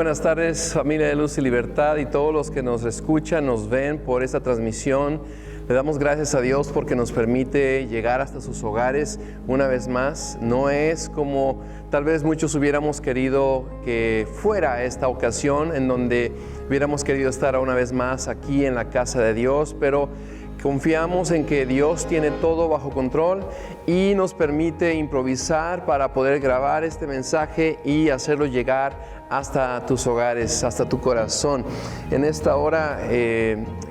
buenas tardes, familia de Luz y Libertad, y todos los que nos escuchan, nos ven por esta transmisión. Le damos gracias a Dios porque nos permite llegar hasta sus hogares una vez más. No es como tal vez muchos hubiéramos querido que fuera esta ocasión, en donde hubiéramos querido estar una vez más aquí en la casa de Dios, pero confiamos en que Dios tiene todo bajo control y nos permite improvisar para poder grabar este mensaje y hacerlo llegar hasta tus hogares, hasta tu corazón. En esta hora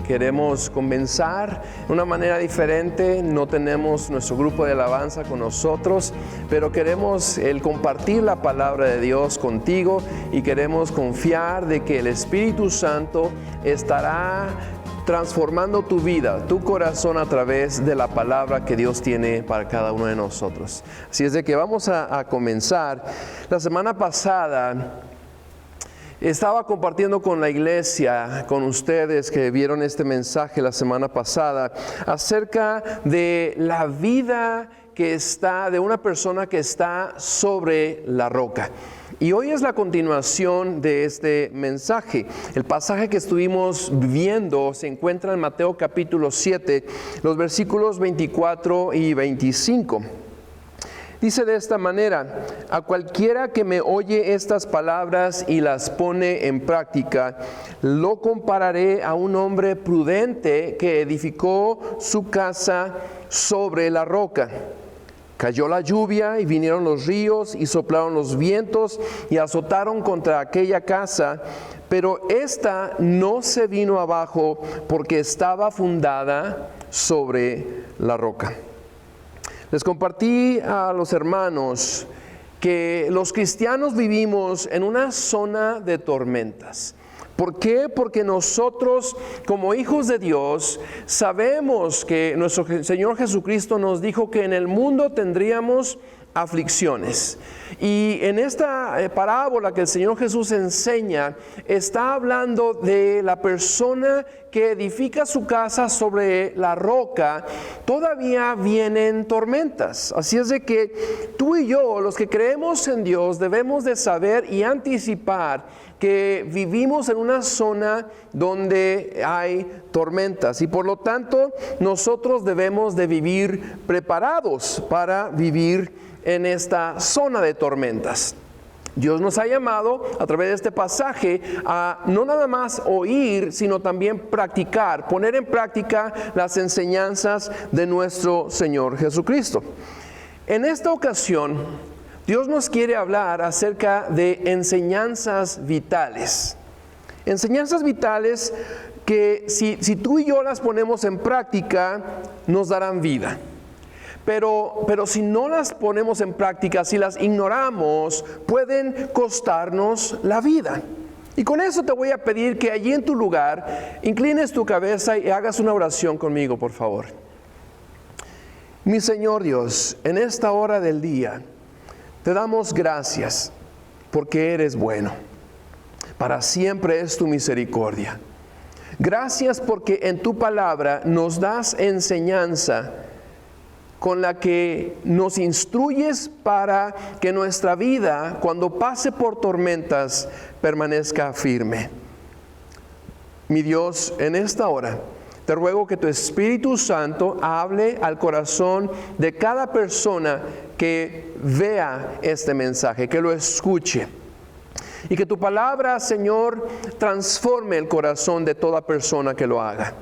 queremos comenzar de una manera diferente. No tenemos nuestro grupo de alabanza con nosotros, pero queremos compartir la palabra de Dios contigo y queremos confiar de que el Espíritu Santo estará transformando tu vida, tu corazón a través de la palabra que Dios tiene para cada uno de nosotros. Así es de que vamos a comenzar. La semana pasada estaba compartiendo con la iglesia, con ustedes que vieron este mensaje la semana pasada, acerca de la vida de una persona que está sobre la roca. Y hoy es la continuación de este mensaje. El pasaje que estuvimos viendo se encuentra en Mateo capítulo 7, los versículos 24 y 25. Dice de esta manera: a cualquiera que me oye estas palabras y las pone en práctica, lo compararé a un hombre prudente que edificó su casa sobre la roca. Cayó la lluvia y vinieron los ríos y soplaron los vientos y azotaron contra aquella casa, pero ésta no se vino abajo porque estaba fundada sobre la roca. Les compartí a los hermanos que los cristianos vivimos en una zona de tormentas. ¿Por qué? Porque nosotros, como hijos de Dios, sabemos que nuestro Señor Jesucristo nos dijo que en el mundo tendríamos aflicciones. Y en esta parábola que el Señor Jesús enseña, está hablando de la persona que edifica su casa sobre la roca. Todavía vienen tormentas. Así es de que tú y yo, los que creemos en Dios, debemos de saber y anticipar que vivimos en una zona donde hay tormentas y por lo tanto nosotros debemos de vivir preparados para vivir en esta zona de tormentas. Dios nos ha llamado a través de este pasaje a no nada más oír, sino también practicar, poner en práctica las enseñanzas de nuestro Señor Jesucristo. En esta ocasión, Dios nos quiere hablar acerca de enseñanzas vitales. Enseñanzas vitales que si tú y yo las ponemos en práctica, nos darán vida. Pero si no las ponemos en práctica, si las ignoramos, pueden costarnos la vida. Y con eso te voy a pedir que allí en tu lugar inclines tu cabeza y hagas una oración conmigo, por favor. Mi Señor Dios, en esta hora del día, te damos gracias porque eres bueno. Para siempre es tu misericordia. Gracias porque en tu palabra nos das enseñanza con la que nos instruyes para que nuestra vida, cuando pase por tormentas, permanezca firme. Mi Dios, en esta hora, te ruego que tu Espíritu Santo hable al corazón de cada persona que vea este mensaje, que lo escuche. Y que tu palabra, Señor, transforme el corazón de toda persona que lo haga.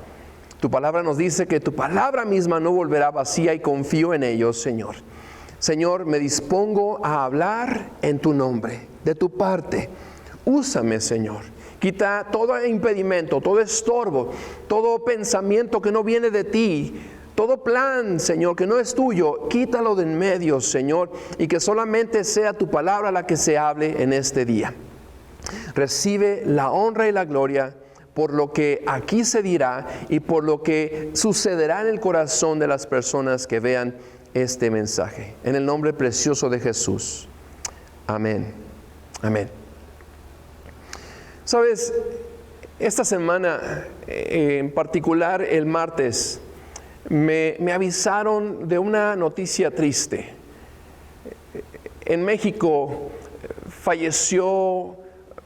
Tu palabra nos dice que tu palabra misma no volverá vacía y confío en ello, Señor. Señor, me dispongo a hablar en tu nombre, de tu parte. Úsame, Señor. Quita todo impedimento, todo estorbo, todo pensamiento que no viene de ti, todo plan, Señor, que no es tuyo, quítalo de en medio, Señor, y que solamente sea tu palabra la que se hable en este día. Recibe la honra y la gloria por lo que aquí se dirá y por lo que sucederá en el corazón de las personas que vean este mensaje. En el nombre precioso de Jesús. Amén. Amén. Sabes, esta semana, en particular el martes, me avisaron de una noticia triste. En México falleció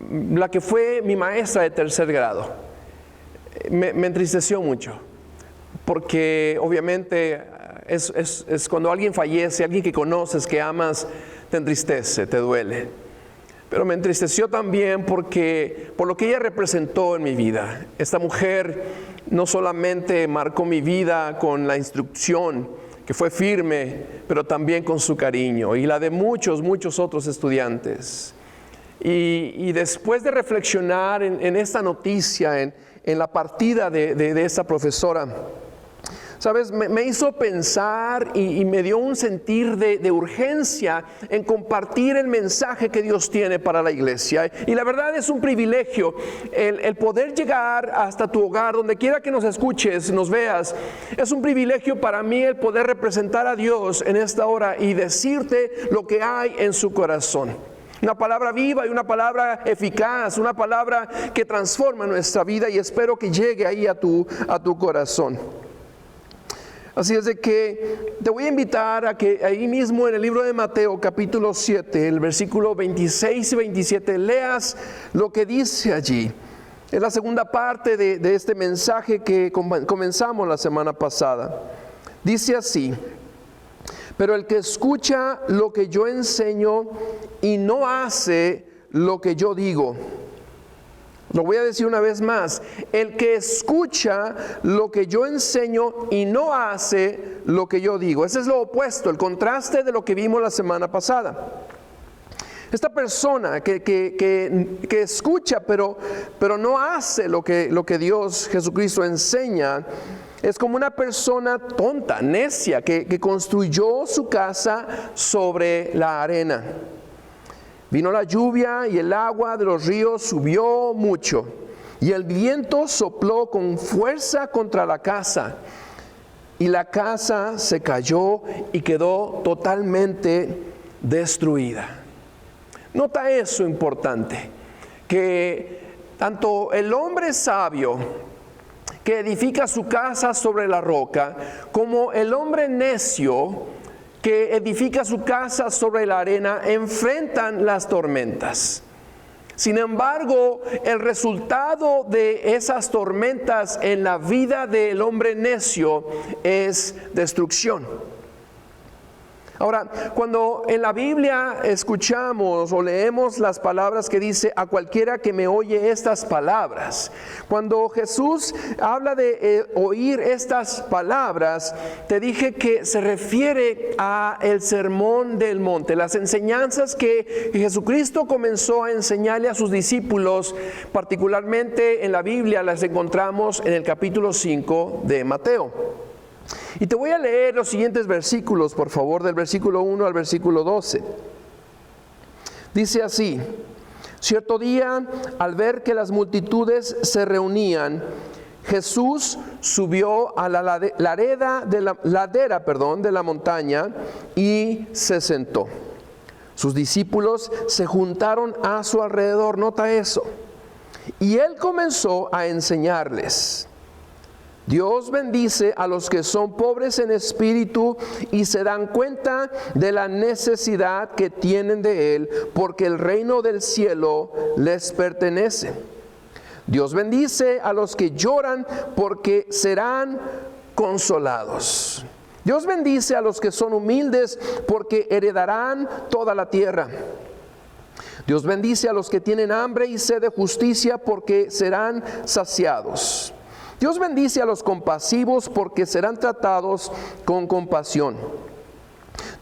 la que fue mi maestra de tercer grado. Me entristeció mucho, porque obviamente es cuando alguien fallece, alguien que conoces, que amas, te entristece, te duele. Pero me entristeció también por lo que ella representó en mi vida. Esta mujer no solamente marcó mi vida con la instrucción, que fue firme, pero también con su cariño, y la de muchos, muchos otros estudiantes. Y después de reflexionar en esta noticia, en la partida de esta profesora, ¿sabes? Me hizo pensar y me dio un sentir de urgencia en compartir el mensaje que Dios tiene para la iglesia. Y la verdad es un privilegio el poder llegar hasta tu hogar, donde quiera que nos escuches, nos veas. Es un privilegio para mí el poder representar a Dios en esta hora y decirte lo que hay en su corazón. Una palabra viva y una palabra eficaz, una palabra que transforma nuestra vida, y espero que llegue ahí a tu corazón. Así es de que te voy a invitar a que ahí mismo en el libro de Mateo capítulo 7, el versículo 26 y 27, leas lo que dice allí. Es la segunda parte de este mensaje que comenzamos la semana pasada. Dice así: pero el que escucha lo que yo enseño y no hace lo que yo digo. Lo voy a decir una vez más: el que escucha lo que yo enseño y no hace lo que yo digo. Ese es lo opuesto, el contraste de lo que vimos la semana pasada. Esta persona que escucha pero no hace lo que Dios Jesucristo enseña, es como una persona tonta, necia, que construyó su casa sobre la arena. Vino la lluvia y el agua de los ríos subió mucho, y el viento sopló con fuerza contra la casa, y la casa se cayó y quedó totalmente destruida. Nota eso importante, que tanto el hombre sabio que edifica su casa sobre la roca, como el hombre necio que edifica su casa sobre la arena, enfrentan las tormentas. Sin embargo, el resultado de esas tormentas en la vida del hombre necio es destrucción. Ahora, cuando en la Biblia escuchamos o leemos las palabras que dice: a cualquiera que me oye estas palabras, cuando Jesús habla de oír estas palabras, te dije que se refiere a el sermón del monte, las enseñanzas que Jesucristo comenzó a enseñarle a sus discípulos, particularmente en la Biblia las encontramos en el capítulo 5 de Mateo. Y te voy a leer los siguientes versículos, por favor, del versículo 1 al versículo 12. Dice así: cierto día, al ver que las multitudes se reunían, Jesús subió a la ladera de la montaña y se sentó. Sus discípulos se juntaron a su alrededor, nota eso, y él comenzó a enseñarles: Dios bendice a los que son pobres en espíritu y se dan cuenta de la necesidad que tienen de Él, porque el reino del cielo les pertenece. Dios bendice a los que lloran, porque serán consolados. Dios bendice a los que son humildes, porque heredarán toda la tierra. Dios bendice a los que tienen hambre y sed de justicia, porque serán saciados. Dios bendice a los compasivos, porque serán tratados con compasión.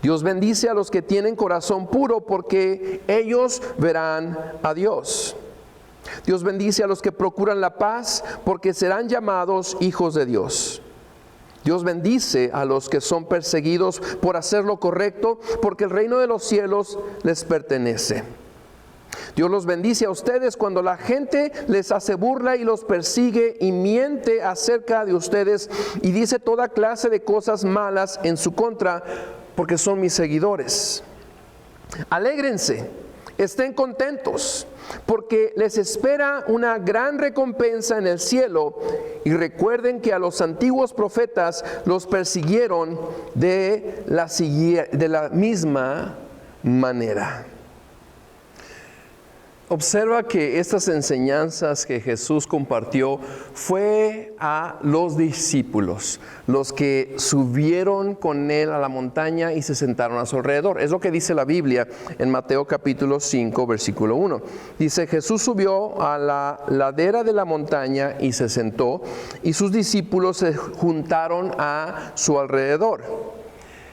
Dios bendice a los que tienen corazón puro, porque ellos verán a Dios. Dios bendice a los que procuran la paz, porque serán llamados hijos de Dios. Dios bendice a los que son perseguidos por hacer lo correcto, porque el reino de los cielos les pertenece. Dios los bendice a ustedes cuando la gente les hace burla y los persigue y miente acerca de ustedes y dice toda clase de cosas malas en su contra, porque son mis seguidores. Alégrense, estén contentos, porque les espera una gran recompensa en el cielo, y recuerden que a los antiguos profetas los persiguieron de la misma manera. observa que estas enseñanzas que Jesús compartió fue a los discípulos, los que subieron con él a la montaña y se sentaron a su alrededor. Es lo que dice la Biblia en Mateo capítulo 5, versículo 1. Dice, Jesús subió a la ladera de la montaña y se sentó, y sus discípulos se juntaron a su alrededor.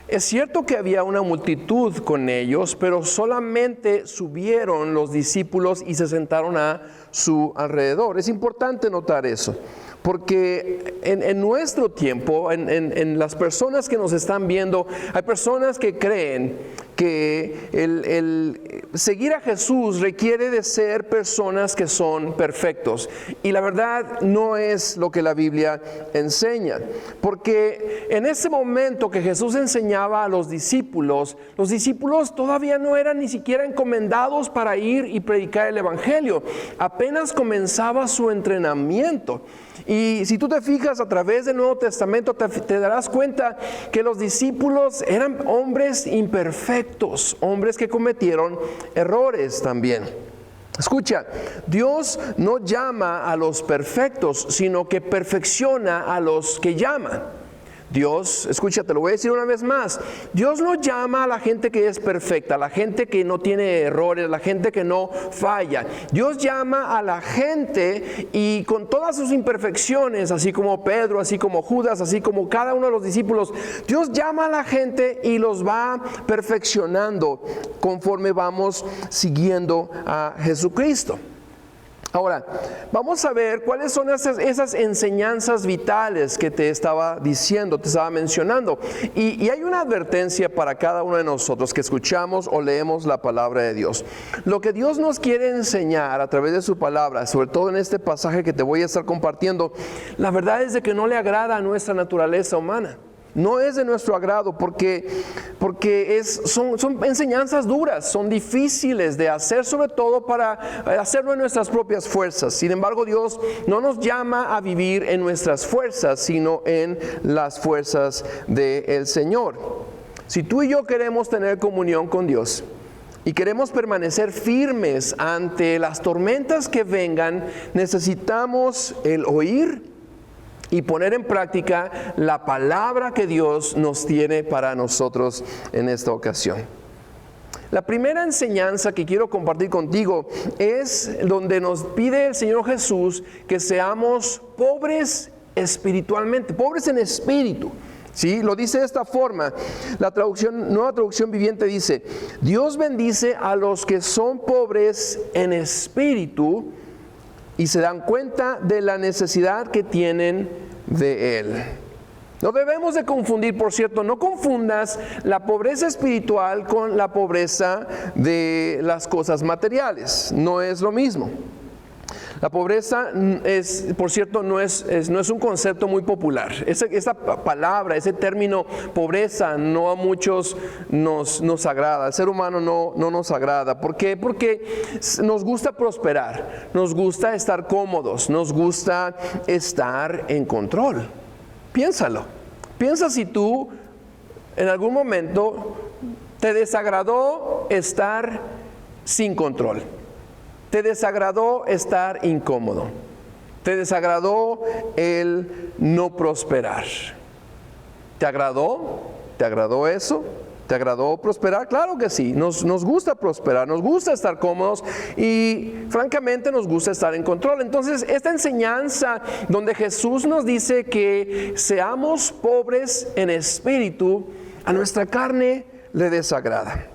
Es cierto que había una multitud con ellos, pero solamente subieron los discípulos y se sentaron a su alrededor. Es importante notar eso, porque en nuestro tiempo, en las personas que nos están viendo, hay personas que creen que el seguir a Jesús requiere de ser personas que son perfectos. Y la verdad no es lo que la Biblia enseña. Porque en ese momento que Jesús enseñaba a los discípulos todavía no eran ni siquiera encomendados para ir y predicar el Evangelio. Apenas comenzaba su entrenamiento. Y si tú te fijas a través del Nuevo Testamento, te darás cuenta que los discípulos eran hombres imperfectos, hombres que cometieron errores también. Escucha, Dios no llama a los perfectos, sino que perfecciona a los que llama. Dios, escucha, te lo voy a decir una vez más, Dios no llama a la gente que es perfecta, a la gente que no tiene errores, a la gente que no falla. Dios llama a la gente y con todas sus imperfecciones, así como Pedro, así como Judas, así como cada uno de los discípulos, Dios llama a la gente y los va perfeccionando conforme vamos siguiendo a Jesucristo. Ahora, vamos a ver cuáles son esas enseñanzas vitales que te estaba diciendo, te estaba mencionando. Y hay una advertencia para cada uno de nosotros que escuchamos o leemos la palabra de Dios. Lo que Dios nos quiere enseñar a través de su palabra, sobre todo en este pasaje que te voy a estar compartiendo, la verdad es de que no le agrada a nuestra naturaleza humana. No es de nuestro agrado porque son enseñanzas duras, son difíciles de hacer, sobre todo para hacerlo en nuestras propias fuerzas. Sin embargo, Dios no nos llama a vivir en nuestras fuerzas, sino en las fuerzas del Señor. Si tú y yo queremos tener comunión con Dios y queremos permanecer firmes ante las tormentas que vengan, necesitamos el oír y poner en práctica la palabra que Dios nos tiene para nosotros en esta ocasión. La primera enseñanza que quiero compartir contigo es donde nos pide el Señor Jesús que seamos pobres espiritualmente, pobres en espíritu. ¿Sí? Lo dice de esta forma. La Nueva Traducción Viviente dice: Dios bendice a los que son pobres en espíritu y se dan cuenta de la necesidad que tienen de Él. No debemos de confundir, por cierto, no confundas la pobreza espiritual con la pobreza de las cosas materiales. No es lo mismo. La pobreza por cierto, no es un concepto muy popular. Esa palabra, ese término pobreza, no a muchos nos agrada. Al ser humano no nos agrada. ¿Por qué? Porque nos gusta prosperar, nos gusta estar cómodos, nos gusta estar en control. Piénsalo. Piensa si tú en algún momento te desagradó estar sin control. Te desagradó estar incómodo. Te desagradó el no prosperar. ¿Te agradó? ¿Te agradó eso? ¿Te agradó prosperar? Claro que sí. Nos gusta prosperar, nos gusta estar cómodos y francamente nos gusta estar en control. Entonces, esta enseñanza donde Jesús nos dice que seamos pobres en espíritu, a nuestra carne le desagrada.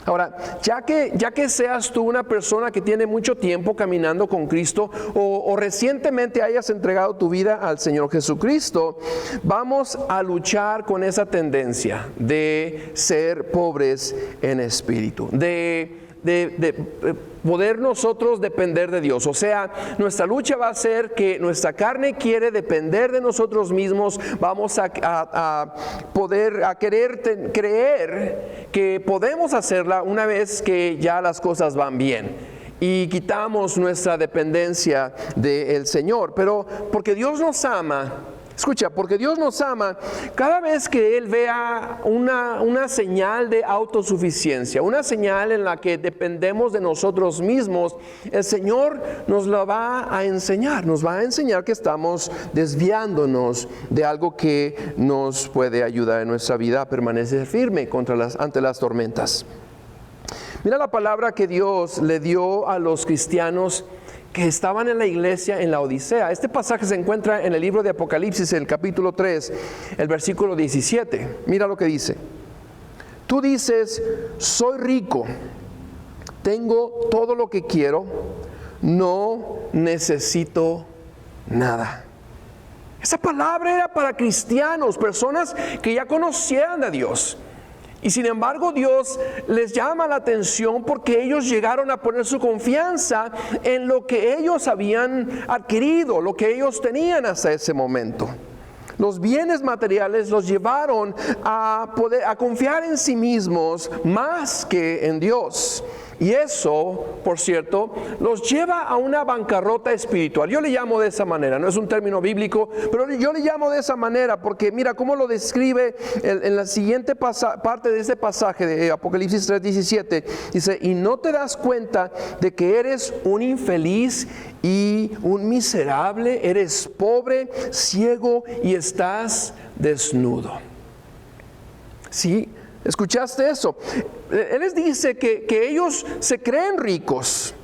Ahora, ya que seas tú una persona que tiene mucho tiempo caminando con Cristo o recientemente hayas entregado tu vida al Señor Jesucristo, vamos a luchar con esa tendencia de ser pobres en espíritu, de poder nosotros depender de Dios. O sea, nuestra lucha va a ser que nuestra carne quiere depender de nosotros mismos. Vamos a querer creer que podemos hacerla una vez que ya las cosas van bien y quitamos nuestra dependencia del Señor. Pero porque Dios nos ama, Escucha, porque Dios nos ama, cada vez que Él vea una señal de autosuficiencia, una señal en la que dependemos de nosotros mismos, el Señor nos la va a enseñar, nos va a enseñar que estamos desviándonos de algo que nos puede ayudar en nuestra vida a permanecer firme ante las tormentas. Mira la palabra que Dios le dio a los cristianos que estaban en la iglesia en la Odisea. Este pasaje se encuentra en el libro de Apocalipsis, el capítulo 3, el versículo 17. Mira lo que dice. Tú dices, soy rico, tengo todo lo que quiero, no necesito nada. Esa palabra era para cristianos, personas que ya conocían a Dios. Y sin embargo Dios les llama la atención porque ellos llegaron a poner su confianza en lo que ellos habían adquirido, lo que ellos tenían hasta ese momento. Los bienes materiales los llevaron a confiar en sí mismos más que en Dios. Y eso, por cierto, los lleva a una bancarrota espiritual. Yo le llamo de esa manera, no es un término bíblico, pero yo le llamo de esa manera porque mira cómo lo describe en la siguiente parte de este pasaje de Apocalipsis 3:17. Dice, y no te das cuenta de que eres un infeliz y un miserable, eres pobre, ciego y estás desnudo. ¿Sí? ¿Escuchaste eso? Él les dice que ellos se creen ricos,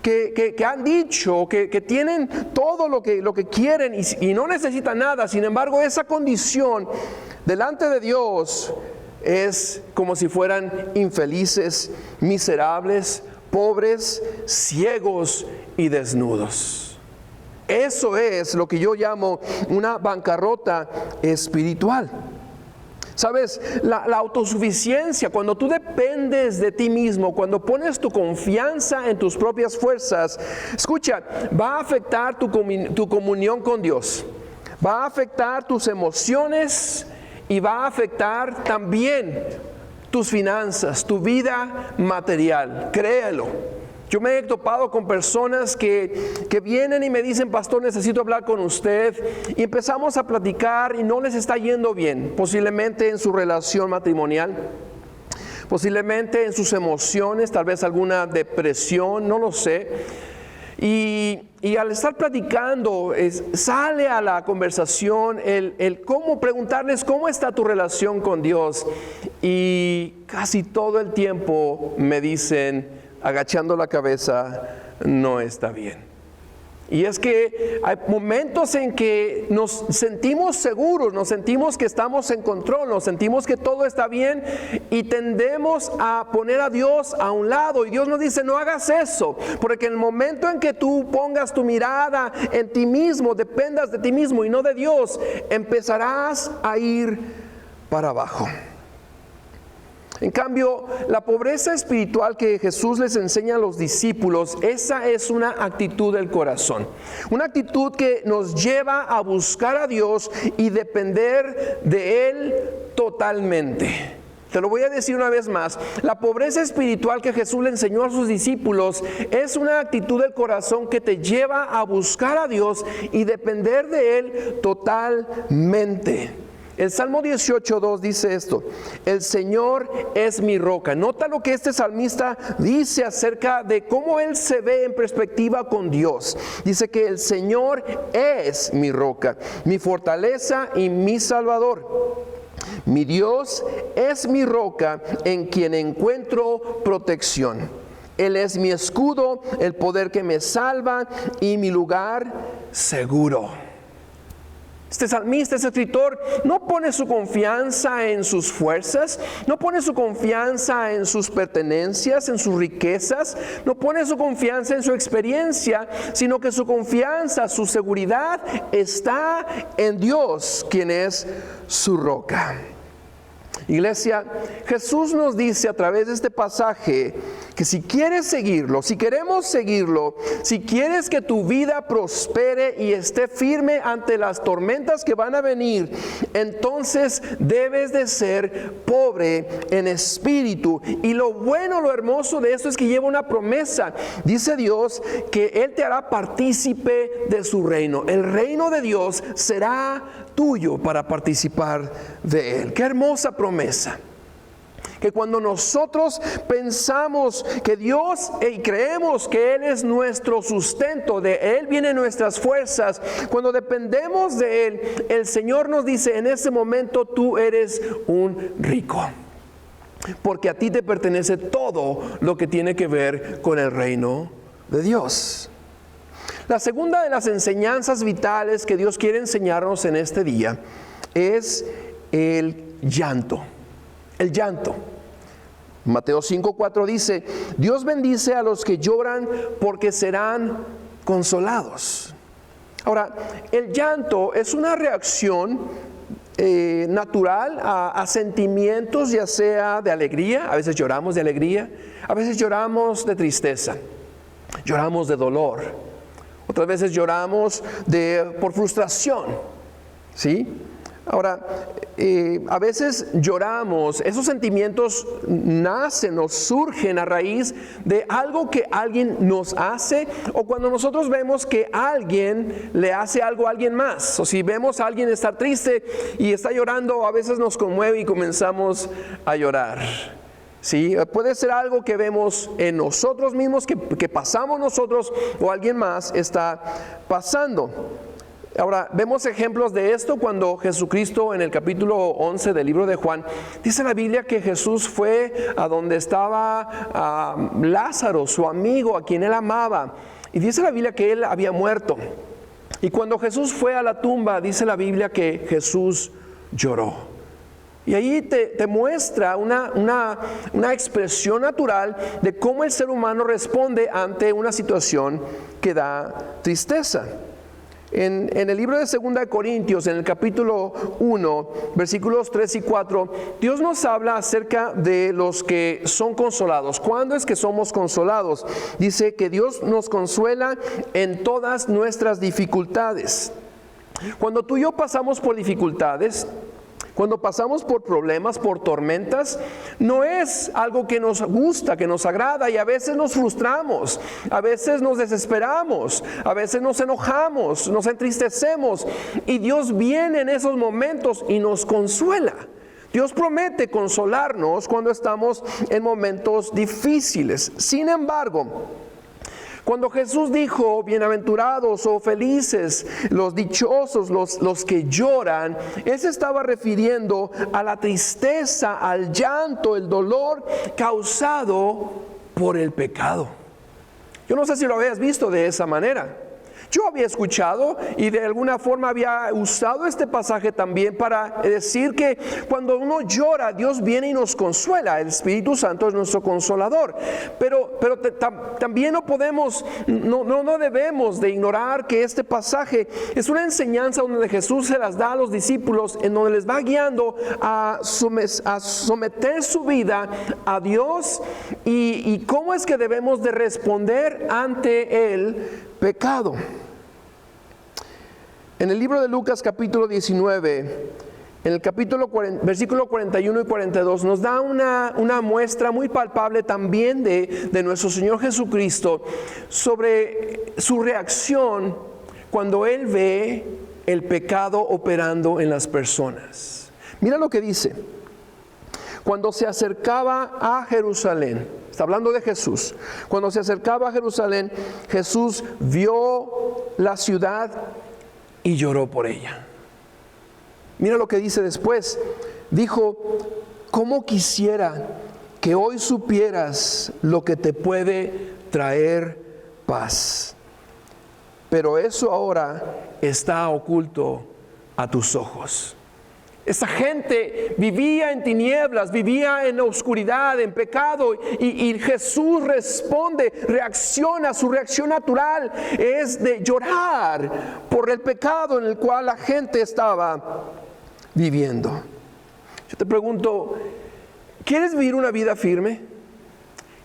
que han dicho que tienen todo lo que quieren y no necesitan nada. Sin embargo, esa condición delante de Dios es como si fueran infelices, miserables, pobres, ciegos y desnudos. Eso es lo que yo llamo una bancarrota espiritual. Sabes, la autosuficiencia, cuando tú dependes de ti mismo, cuando pones tu confianza en tus propias fuerzas, escucha, va a afectar tu comunión con Dios, va a afectar tus emociones y va a afectar también tus finanzas, tu vida material, créelo. Yo me he topado con personas que vienen y me dicen, pastor, necesito hablar con usted. Y empezamos a platicar y no les está yendo bien, posiblemente en su relación matrimonial, posiblemente en sus emociones, tal vez alguna depresión, no lo sé. Y al estar platicando, sale a la conversación el cómo preguntarles cómo está tu relación con Dios. Y casi todo el tiempo me dicen, agachando la cabeza, no está bien. Y es que hay momentos en que nos sentimos seguros, nos sentimos que estamos en control, nos sentimos que todo está bien y tendemos a poner a Dios a un lado. Y Dios nos dice, no hagas eso, porque en el momento en que tú pongas tu mirada en ti mismo, dependas de ti mismo y no de Dios, empezarás a ir para abajo. En cambio, la pobreza espiritual que Jesús les enseña a los discípulos, esa es una actitud del corazón. Una actitud que nos lleva a buscar a Dios y depender de Él totalmente. Te lo voy a decir una vez más. La pobreza espiritual que Jesús le enseñó a sus discípulos es una actitud del corazón que te lleva a buscar a Dios y depender de Él totalmente. El Salmo 18:2 dice esto: el Señor es mi roca. Nota lo que este salmista dice acerca de cómo él se ve en perspectiva con Dios. Dice que el Señor es mi roca, mi fortaleza y mi salvador. Mi Dios es mi roca en quien encuentro protección. Él es mi escudo, el poder que me salva y mi lugar seguro. Este salmista, este escritor, no pone su confianza en sus fuerzas, no pone su confianza en sus pertenencias, en sus riquezas, no pone su confianza en su experiencia, sino que su confianza, su seguridad está en Dios, quien es su roca. Iglesia, Jesús nos dice a través de este pasaje que si quieres seguirlo, si queremos seguirlo, si quieres que tu vida prospere y esté firme ante las tormentas que van a venir, entonces debes de ser pobre en espíritu. Y lo bueno, lo hermoso de esto es que lleva una promesa. Dice Dios que Él te hará partícipe de su reino. El reino de Dios será tuyo para participar de Él. ¡Qué hermosa promesa! Que cuando nosotros pensamos que Dios y creemos que Él es nuestro sustento, de Él vienen nuestras fuerzas, cuando dependemos de Él, el Señor nos dice: en ese momento tú eres un rico, porque a ti te pertenece todo lo que tiene que ver con el reino de Dios. La segunda de las enseñanzas vitales que Dios quiere enseñarnos en este día es el llanto. El llanto. Mateo 5:4 dice: Dios bendice a los que lloran porque serán consolados. Ahora, el llanto es una reacción natural a sentimientos, ya sea de alegría. A veces lloramos de alegría, a veces lloramos de tristeza, lloramos de dolor, otras veces lloramos por frustración, ¿sí? Ahora, a veces lloramos, esos sentimientos nacen o surgen a raíz de algo que alguien nos hace, o cuando nosotros vemos que alguien le hace algo a alguien más. O si vemos a alguien estar triste y está llorando, a veces nos conmueve y comenzamos a llorar. ¿Sí? Puede ser algo que vemos en nosotros mismos, que pasamos nosotros, o alguien más está pasando. Ahora, vemos ejemplos de esto cuando Jesucristo, en el capítulo 11 del libro de Juan, dice la Biblia que Jesús fue a donde estaba Lázaro, su amigo, a quien él amaba, y dice la Biblia que él había muerto. Y cuando Jesús fue a la tumba, dice la Biblia que Jesús lloró. Y ahí te muestra una expresión natural de cómo el ser humano responde ante una situación que da tristeza. En el libro de 2 Corintios, en el capítulo 1, versículos 3 y 4, Dios nos habla acerca de los que son consolados. ¿Cuándo es que somos consolados? Dice que Dios nos consuela en todas nuestras dificultades. Cuando tú y yo pasamos por dificultades, cuando pasamos por problemas, por tormentas, no es algo que nos gusta, que nos agrada, y a veces nos frustramos, a veces nos desesperamos, a veces nos enojamos, nos entristecemos, y Dios viene en esos momentos y nos consuela. Dios promete consolarnos cuando estamos en momentos difíciles. Sin embargo, cuando Jesús dijo: bienaventurados o felices, los dichosos, los que lloran, Él se estaba refiriendo a la tristeza, al llanto, el dolor causado por el pecado. Yo no sé si lo habías visto de esa manera. Yo había escuchado y de alguna forma había usado este pasaje también para decir que cuando uno llora, Dios viene y nos consuela. El Espíritu Santo es nuestro consolador. Pero también no debemos de ignorar que este pasaje es una enseñanza donde Jesús se las da a los discípulos, en donde les va guiando a someter su vida a Dios y cómo es que debemos de responder ante el pecado. En el libro de Lucas capítulo 19, en el versículo 41 y 42, nos da una muestra muy palpable también de nuestro Señor Jesucristo sobre su reacción cuando Él ve el pecado operando en las personas. Mira lo que dice: cuando se acercaba a Jerusalén, está hablando de Jesús, cuando se acercaba a Jerusalén, Jesús vio la ciudad y lloró por ella. Mira lo que dice después. Dijo: ¿cómo quisiera que hoy supieras lo que te puede traer paz? Pero eso ahora está oculto a tus ojos. Esa gente vivía en tinieblas, vivía en oscuridad, en pecado, y Jesús responde, reacciona. Su reacción natural es de llorar por el pecado en el cual la gente estaba viviendo. Yo te pregunto, ¿quieres vivir una vida firme?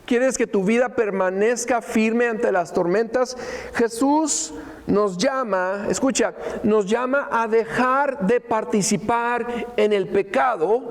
¿Quieres que tu vida permanezca firme ante las tormentas? Jesús nos llama, escucha, nos llama a dejar de participar en el pecado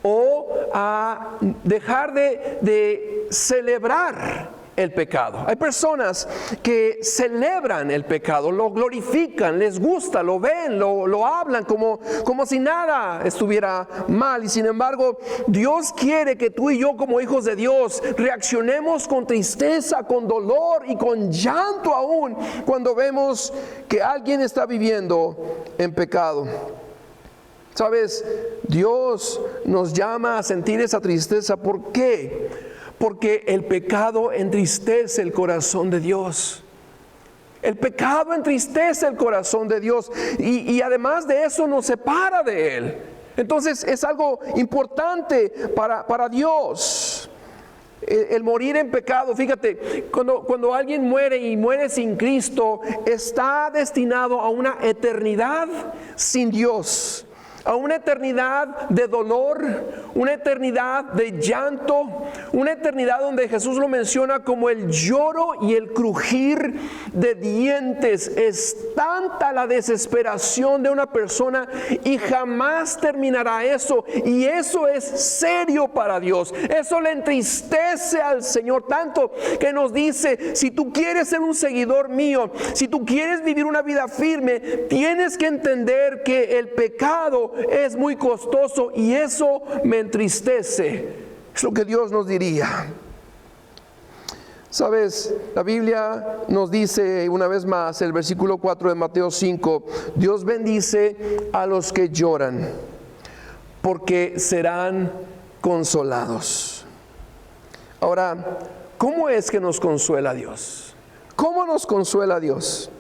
o a dejar de celebrar el pecado. Hay personas que celebran el pecado, lo glorifican, les gusta, lo ven, lo hablan como si nada estuviera mal. Y sin embargo, Dios quiere que tú y yo, como hijos de Dios, reaccionemos con tristeza, con dolor y con llanto aún cuando vemos que alguien está viviendo en pecado. ¿Sabes? Dios nos llama a sentir esa tristeza. ¿Por qué? Porque el pecado entristece el corazón de Dios. El pecado entristece el corazón de Dios y además de eso nos separa de Él. Entonces es algo importante para Dios. El morir en pecado, fíjate, cuando alguien muere y muere sin Cristo, está destinado a una eternidad sin Dios. A una eternidad de dolor, una eternidad de llanto, una eternidad donde Jesús lo menciona como el lloro y el crujir de dientes. Es tanta la desesperación de una persona y jamás terminará eso. Y eso es serio para Dios. Eso le entristece al Señor tanto que nos dice, si tú quieres ser un seguidor mío, si tú quieres vivir una vida firme, tienes que entender que el pecado es muy costoso y eso me entristece. Es lo que Dios nos diría. Sabes, la Biblia nos dice una vez más, el versículo 4 de Mateo 5, Dios bendice a los que lloran, porque serán consolados. Ahora, ¿cómo es que nos consuela Dios? ¿Cómo nos consuela Dios?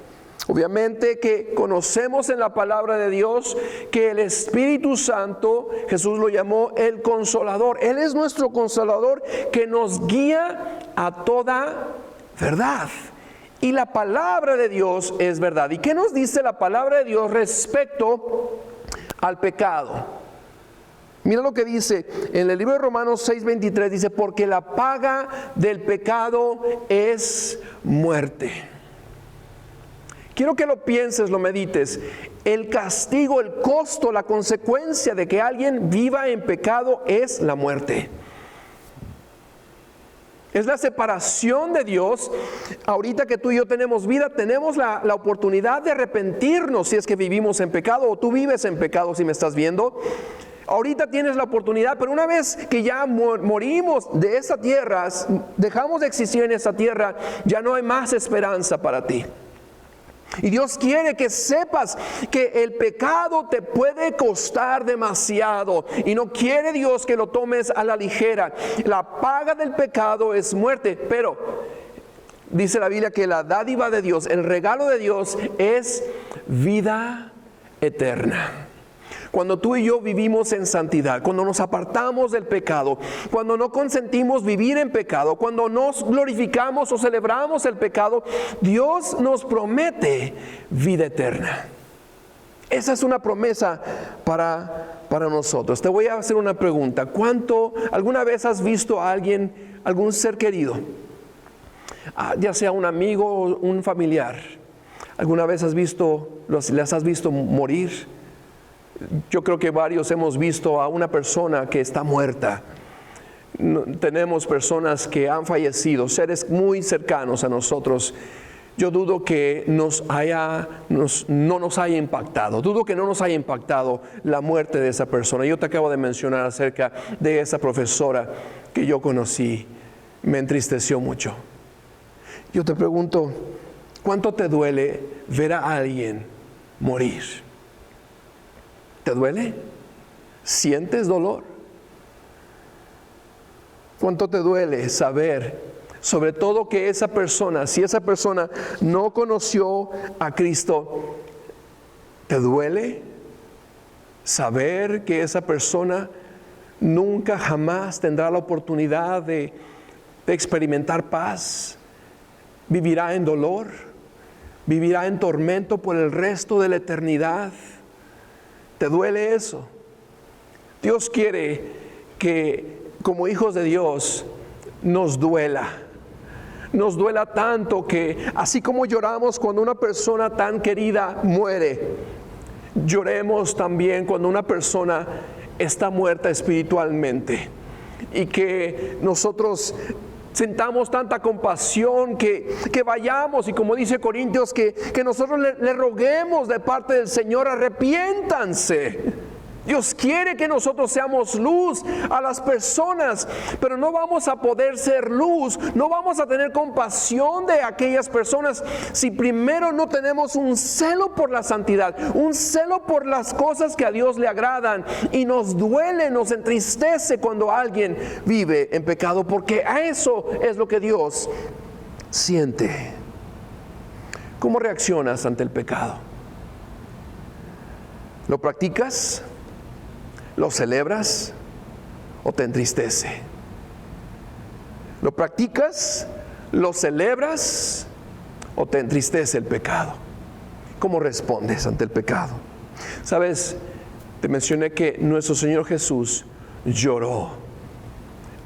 Obviamente que conocemos en la palabra de Dios que el Espíritu Santo, Jesús lo llamó el Consolador. Él es nuestro Consolador que nos guía a toda verdad. Y la palabra de Dios es verdad. ¿Y qué nos dice la palabra de Dios respecto al pecado? Mira lo que dice en el libro de Romanos 6:23, dice, porque la paga del pecado es muerte. Quiero que lo pienses, lo medites. El castigo, el costo, la consecuencia de que alguien viva en pecado es la muerte. Es la separación de Dios. Ahorita que tú y yo tenemos vida, tenemos la oportunidad de arrepentirnos si es que vivimos en pecado o tú vives en pecado si me estás viendo. Ahorita tienes la oportunidad, pero una vez que ya morimos de esta tierra, dejamos de existir en esta tierra, ya no hay más esperanza para ti. Y Dios quiere que sepas que el pecado te puede costar demasiado y no quiere Dios que lo tomes a la ligera. La paga del pecado es muerte, pero dice la Biblia que la dádiva de Dios, el regalo de Dios es vida eterna. Cuando tú y yo vivimos en santidad, cuando nos apartamos del pecado, cuando no consentimos vivir en pecado, cuando nos glorificamos o celebramos el pecado, Dios nos promete vida eterna. Esa es una promesa para nosotros. Te voy a hacer una pregunta. ¿Alguna vez has visto a alguien, algún ser querido, ya sea un amigo o un familiar? ¿Alguna vez les has visto morir? Yo creo que varios hemos visto a una persona que está muerta. Tenemos personas que han fallecido, seres muy cercanos a nosotros. Yo dudo que no nos haya impactado. Dudo que no nos haya impactado la muerte de esa persona. Yo te acabo de mencionar acerca de esa profesora que yo conocí. Me entristeció mucho. Yo te pregunto, ¿cuánto te duele ver a alguien morir? ¿Te duele? ¿Sientes dolor? ¿Cuánto te duele saber, sobre todo que esa persona, si esa persona no conoció a Cristo, te duele saber que esa persona nunca jamás tendrá la oportunidad de experimentar paz? Vivirá en dolor, vivirá en tormento por el resto de la eternidad. ¿Te duele eso? Dios quiere que como hijos de Dios nos duela. Nos duela tanto que así como lloramos cuando una persona tan querida muere, lloremos también cuando una persona está muerta espiritualmente. Y que nosotros sintamos tanta compasión que vayamos y como dice Corintios que nosotros le roguemos de parte del Señor, arrepiéntanse. Dios quiere que nosotros seamos luz a las personas, pero no vamos a poder ser luz, no vamos a tener compasión de aquellas personas si primero no tenemos un celo por la santidad, un celo por las cosas que a Dios le agradan. Y nos duele, nos entristece cuando alguien vive en pecado, porque a eso es lo que Dios siente. ¿Cómo reaccionas ante el pecado? ¿Lo practicas? ¿Lo celebras o te entristece? ¿Lo practicas? ¿Lo celebras o te entristece el pecado? ¿Cómo respondes ante el pecado? Sabes, te mencioné que nuestro Señor Jesús lloró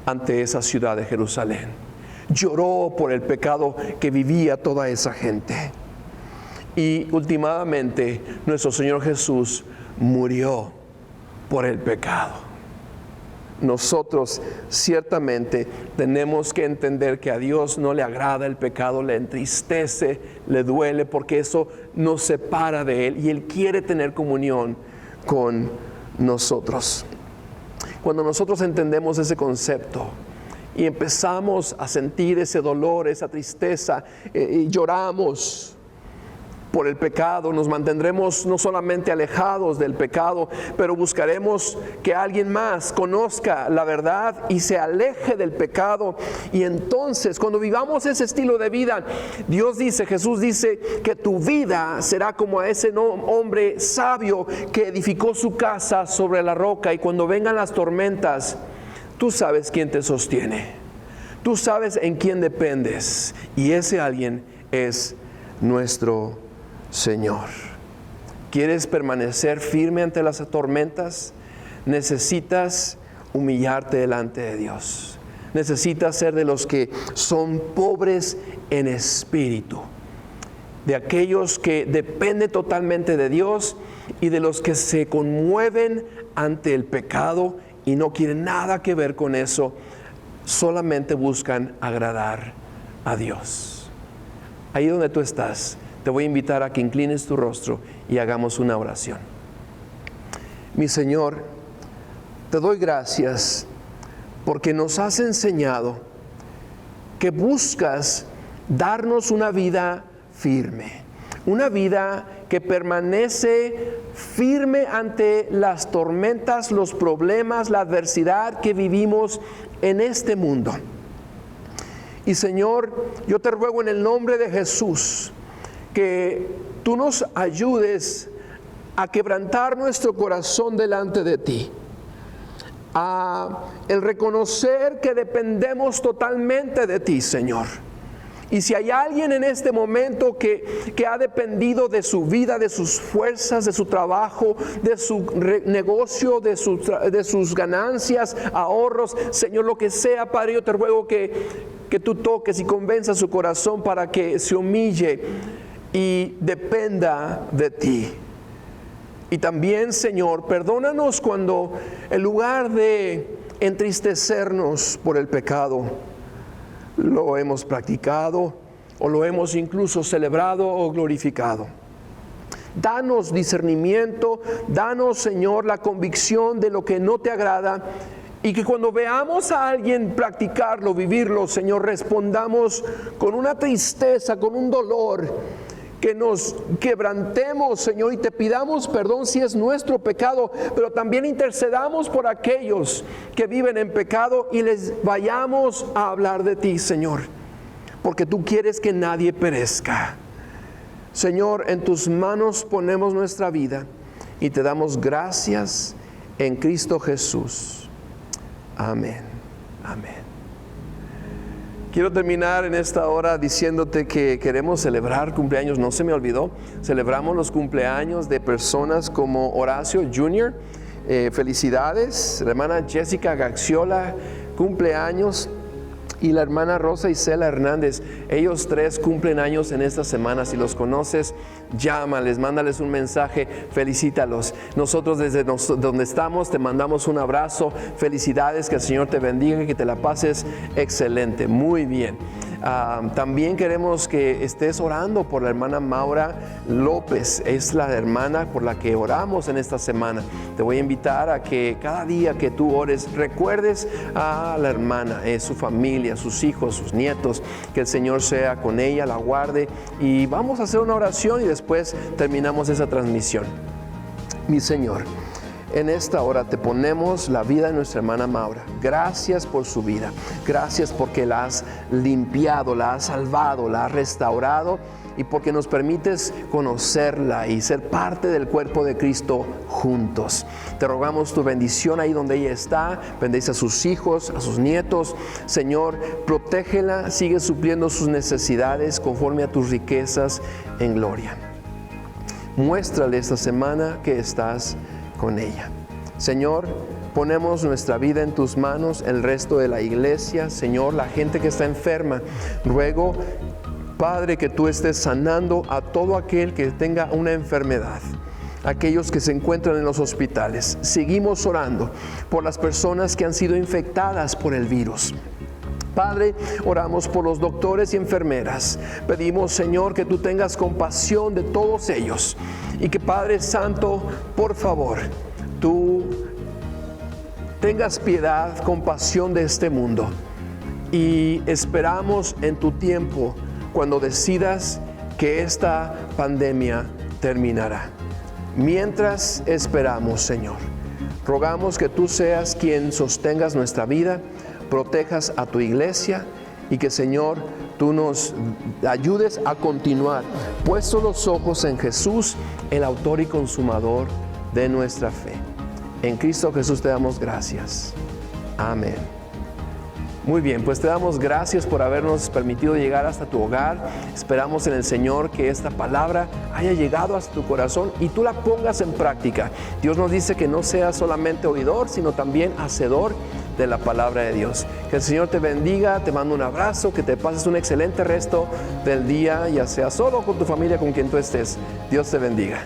ante esa ciudad de Jerusalén. Lloró por el pecado que vivía toda esa gente. Y últimamente nuestro Señor Jesús murió por el pecado. Nosotros ciertamente tenemos que entender que a Dios no le agrada el pecado, le entristece, le duele, porque eso nos separa de Él y Él quiere tener comunión con nosotros. Cuando nosotros entendemos ese concepto y empezamos a sentir ese dolor, esa tristeza, y lloramos por el pecado, nos mantendremos no solamente alejados del pecado, pero buscaremos que alguien más conozca la verdad y se aleje del pecado. Y entonces, cuando vivamos ese estilo de vida, Dios dice, Jesús dice, que tu vida será como a ese hombre sabio que edificó su casa sobre la roca, y cuando vengan las tormentas, tú sabes quién te sostiene, tú sabes en quién dependes, y ese alguien es nuestro Señor. ¿Quieres permanecer firme ante las tormentas? Necesitas humillarte delante de Dios. Necesitas ser de los que son pobres en espíritu, de aquellos que dependen totalmente de Dios y de los que se conmueven ante el pecado y no quieren nada que ver con eso, solamente buscan agradar a Dios. Ahí donde tú estás, te voy a invitar a que inclines tu rostro y hagamos una oración. Mi Señor, te doy gracias porque nos has enseñado que buscas darnos una vida firme, una vida que permanece firme ante las tormentas, los problemas, la adversidad que vivimos en este mundo. Y Señor, yo te ruego en el nombre de Jesús que tú nos ayudes a quebrantar nuestro corazón delante de ti, a el reconocer que dependemos totalmente de ti, Señor. Y si hay alguien en este momento que ha dependido de su vida, de sus fuerzas, de su trabajo, de su negocio, de sus ganancias, ahorros, Señor, lo que sea, Padre, yo te ruego que tú toques y convenzas su corazón para que se humille y dependa de ti. Y también, Señor, perdónanos cuando en lugar de entristecernos por el pecado, lo hemos practicado o lo hemos incluso celebrado o glorificado. Danos discernimiento, danos, Señor, la convicción de lo que no te agrada, y que cuando veamos a alguien practicarlo, vivirlo, Señor, respondamos con una tristeza, con un dolor, que nos quebrantemos, Señor, y te pidamos perdón si es nuestro pecado, pero también intercedamos por aquellos que viven en pecado y les vayamos a hablar de ti, Señor, porque tú quieres que nadie perezca. Señor, en tus manos ponemos nuestra vida y te damos gracias en Cristo Jesús. Amén. Amén. Quiero terminar en esta hora diciéndote que queremos celebrar cumpleaños. No se me olvidó, celebramos los cumpleaños de personas como Horacio Jr. Felicidades, la hermana Jessica Gaxiola, cumpleaños. y la hermana Rosa Isela Hernández. Ellos tres cumplen años en esta semana. Si los conoces, llámales, mándales un mensaje, felicítalos. Nosotros desde donde estamos te mandamos un abrazo, felicidades, que el Señor te bendiga y que te la pases excelente, muy bien. También queremos que estés orando por la hermana Maura López. Es la hermana por la que oramos en esta semana. Te voy a invitar a que cada día que tú ores recuerdes a la hermana, su familia, sus hijos, sus nietos, que el Señor sea con ella, la guarde, y vamos a hacer una oración y después terminamos esa transmisión. Mi Señor, en esta hora te ponemos la vida de nuestra hermana Maura. Gracias por su vida. Gracias porque la has limpiado, la has salvado, la has restaurado, y porque nos permites conocerla y ser parte del cuerpo de Cristo juntos. Te rogamos tu bendición ahí donde ella está. Bendice a sus hijos, a sus nietos. Señor, protégela, sigue supliendo sus necesidades conforme a tus riquezas en gloria. Muéstrale esta semana que estás con ella. Señor, ponemos nuestra vida en tus manos, el resto de la iglesia, Señor, la gente que está enferma. Ruego, Padre, que tú estés sanando a todo aquel que tenga una enfermedad, aquellos que se encuentran en los hospitales. Seguimos orando por las personas que han sido infectadas por el virus. Padre, oramos por los doctores y enfermeras. Pedimos, Señor, que tú tengas compasión de todos ellos y que, Padre Santo, por favor, tú tengas piedad, compasión de este mundo, y esperamos en tu tiempo cuando decidas que esta pandemia terminará. Mientras esperamos, Señor, rogamos que tú seas quien sostengas nuestra vida, protejas a tu iglesia y que, Señor, tú nos ayudes a continuar puestos los ojos en Jesús, el autor y consumador de nuestra fe. En Cristo Jesús te damos gracias. Amén. Muy bien, pues te damos gracias por habernos permitido llegar hasta tu hogar. Esperamos en el Señor que esta palabra haya llegado hasta tu corazón y tú la pongas en práctica. Dios nos dice que no seas solamente oidor, sino también hacedor de la palabra de Dios. Que el Señor te bendiga, te mando un abrazo, que te pases un excelente resto del día, ya sea solo con tu familia, con quien tú estés. Dios te bendiga.